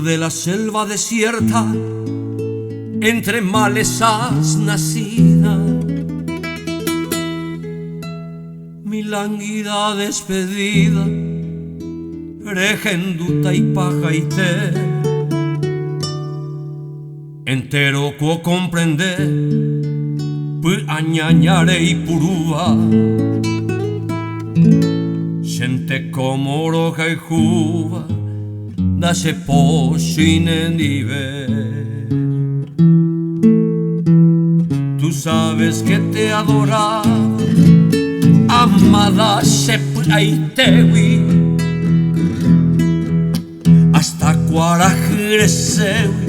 de la selva desierta, entre malezas nacida, mi lánguida despedida, regenduta y pajaité, entero cuo comprende, pu añañare y purúa, gente como roja y juba, da se poshinen dive. Tú sabes que te adoraba, amada sepaitewi, hasta cuarajresewi,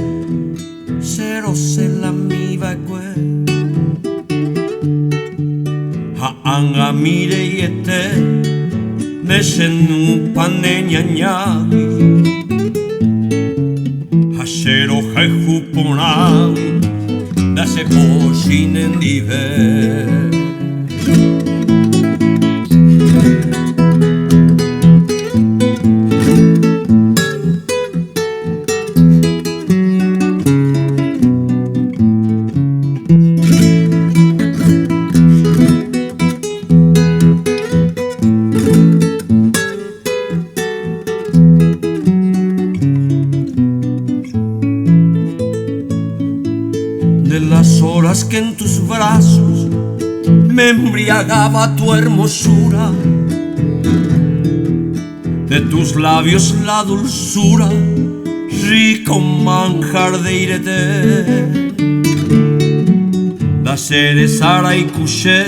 cero se la miva cue. Ha anga mire y ete, neshenu paneñañawi, ha cero jaijuponawi, da se poshinen dive. De las horas que en tus brazos me embriagaba tu hermosura, de tus labios la dulzura, rico manjar de irete, da cerezara y cuché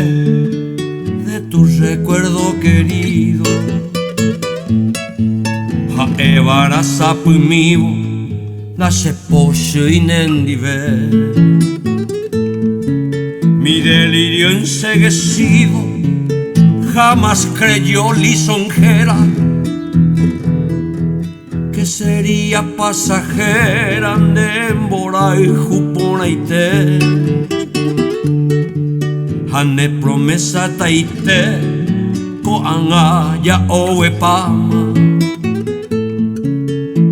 de tu recuerdo querido, ha evara sapimivo, la se poshe inendive. Mi delirio enseguecido jamás creyó lisonjera, que sería pasajera de embora y jupona y te. Hane promesa taite ko anga ya oepama,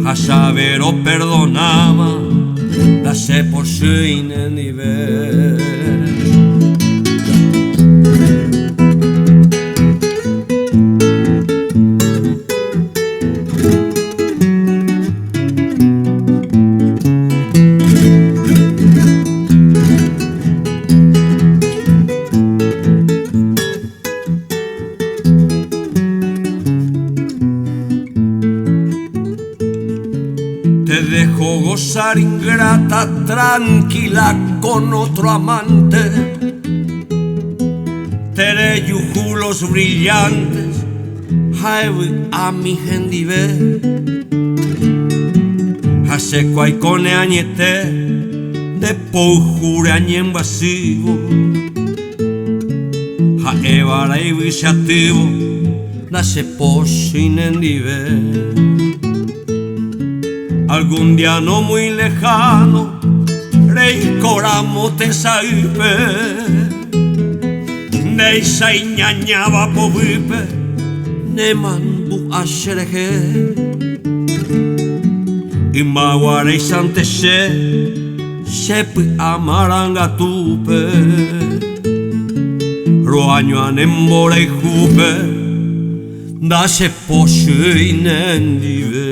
hasavero perdonaba, da se por su inenive. Te dejo gozar ingrata, tranquila con otro amante, tereyujulos brillantes, haewi a mi gendive, haseco aicone añete, de poujure añen vasivo, haevara y visiativo, da se poshinen dive. Algún día no muy lejano, reicoramo te saipe, neisa iñañaba povipe, ne manbu ashereje, y maguare y santeche, sepi amaranga tupe, roaño anembora y jupe, da se poche inendive.